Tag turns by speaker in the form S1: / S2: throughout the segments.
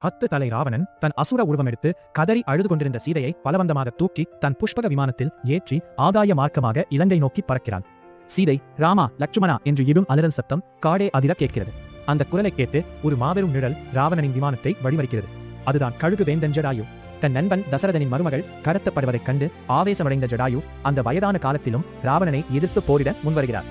S1: 10 தலை ராவணன் தன் அசுர உருவமெடுத்து கதறி அழுது கொண்டிருந்த சீதையை பலவந்தமாக தூக்கி தன் புஷ்பக விமானத்தில் ஏற்றி ஆகாய மார்க்கமாக இலங்கை நோக்கி பறக்கிறான். சீதை ராமா லட்சுமணா என்று இடும் அலறல் சத்தம் காடே அதிர கேட்கிறது. அந்த குரலை கேட்டு ஒரு மாபெரும் நிழல் ராவணனின் விமானத்தை வழிமறிக்கிறது. அதுதான் கழுகு வேந்தன் ஜடாயு. தன் நண்பன் தசரதனின் மருமகள் கடத்தப்படுவதைக் கண்டு ஆவேசமடைந்த ஜடாயு அந்த வயதான காலத்திலும் ராவணனை எதிர்த்து போரிட முன்வருகிறார்.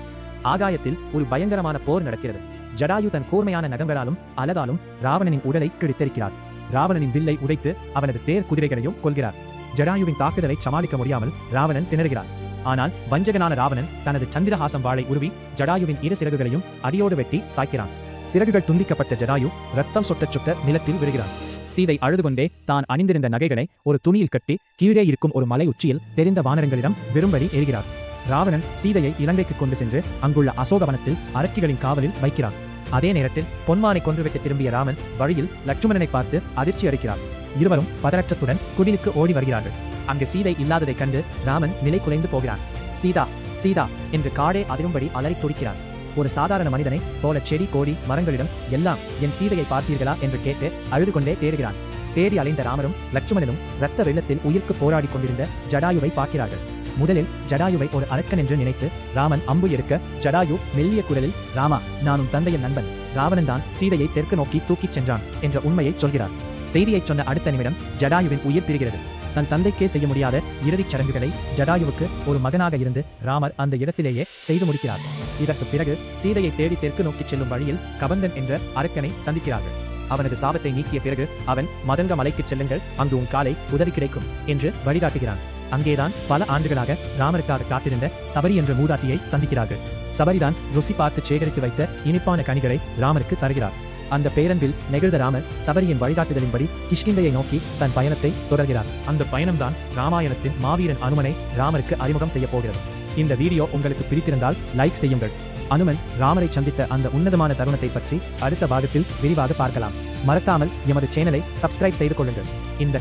S1: ஆகாயத்தில் ஒரு பயங்கரமான போர் நடக்கிறது. ஜடாயு தன் கூர்மையான நகங்களாலும் அலகாலும் ராவணனின் உடலை கிழித்தெறிக்கிறார். ராவணனின் வில்லை உடைத்து அவனது தேர் குதிரைகளையும் கொல்கிறார். ஜடாயுவின் தாக்குதலை சமாளிக்க முடியாமல் ராவணன் திணறுகிறார். ஆனால் வஞ்சகனான ராவணன் தனது சந்திரஹாசம் வாளை உருவி ஜடாயுவின் இரு சிறகுகளையும் அடியோடு வெட்டி சாய்க்கிறான். சிறகுகள் துண்டிக்கப்பட்ட ஜடாயு ரத்தம் சொட்ட சொட்ட நிலத்தில் விழுகிறான். சீதை அழுதுகொண்டே தான் அணிந்திருந்த நகைகளை ஒரு துணியில் கட்டி கீழே இருக்கும் ஒரு மலை உச்சியில் தெரிந்த வானரங்களிடம் விரும்படி எரிகிறார். ராவணன் சீதையை இலங்கைக்கு கொண்டு சென்று அங்குள்ள அசோகவனத்தில் அரக்கிகளின் காவலில் வைக்கிறான். அதே நேரத்தில் பொன்மானை கொன்றுவிட்டு திரும்பிய ராமன் வழியில் லட்சுமணனை பார்த்து அதிர்ச்சி அளிக்கிறார். இருவரும் பதற்றத்துடன் குடிலுக்கு ஓடி வருகிறார்கள். அங்கு சீதை இல்லாததைக் கண்டு ராமன் நிலை குலைந்து போகிறான். சீதா சீதா என்று காடே அதிரும்படி அலறி துடிக்கிறான். ஒரு சாதாரண மனிதனை போல செடி கோடி மரங்களிடம் எல்லாம் என் சீதையை பார்த்தீர்களா என்று கேட்டு அழுது கொண்டே தேடுகிறான். தேடி அலைந்த ராமரும் லட்சுமணனும் இரத்த வெள்ளத்தில் உயிருக்கு போராடி கொண்டிருந்த ஜடாயுவை பார்க்கிறார்கள். முதலில் ஜடாயுவை ஒரு அரக்கன் என்று நினைத்து ராமன் அம்பு எடுக்க ஜடாயு மெல்லிய குரலில் ராமா நானும் தந்தையின் நண்பன் ராவணன் தான் சீதையை தெற்கு நோக்கி தூக்கிச் சென்றான் என்ற உண்மையை சொல்கிறார். செய்தியைச் சொன்ன அடுத்த நிமிடம் ஜடாயுவின் உயிர் பிரிகிறது. தன் தந்தைக்கே செய்ய முடியாத இறுதிச் சடங்குகளை ஜடாயுவுக்கு ஒரு மகனாக இருந்து ராமர் அந்த இடத்திலேயே செய்து முடிக்கிறார். இதற்கு பிறகு சீதையை தேடி தெற்கு நோக்கிச் செல்லும் வழியில் கபந்தன் என்ற அரக்கனை சந்திக்கிறார்கள். அவனது சாபத்தை நீக்கிய பிறகு அவன் மதங்க மலைக்குச் செல்லுங்கள், அங்கு உன் காலை உதவி கிடைக்கும் என்று வழிகாட்டுகிறான். அங்கேதான் பல ஆண்டுகளாக ராமருக்காக காத்திருந்த சபரி என்ற மூதாட்டியை சந்திக்கிறார்கள். சபரிதான் ருசி பார்த்து சேகரித்து வைத்த இனிப்பான கனிகளை ராமருக்கு தருகிறார். அந்த பேரன்பில் நெகிழ்ந்த ராமர் சபரியின் வழிகாட்டுதலின்படி கிஷ்கிந்தையை நோக்கி தன் பயணத்தை தொடர்கிறார். அந்த பயணம்தான் ராமாயணத்தின் மாவீரன் அனுமனை ராமருக்கு அறிமுகம் செய்ய போகிறது. இந்த வீடியோ உங்களுக்கு பிடித்திருந்தால் லைக் செய்யுங்கள். அனுமன் ராமரை சந்தித்த அந்த உன்னதமான தருணத்தை பற்றி அடுத்த பாகத்தில் விரிவாக பார்க்கலாம். மறக்காமல் எமது சேனலை சப்ஸ்கிரைப் செய்து கொள்ளுங்கள். இந்த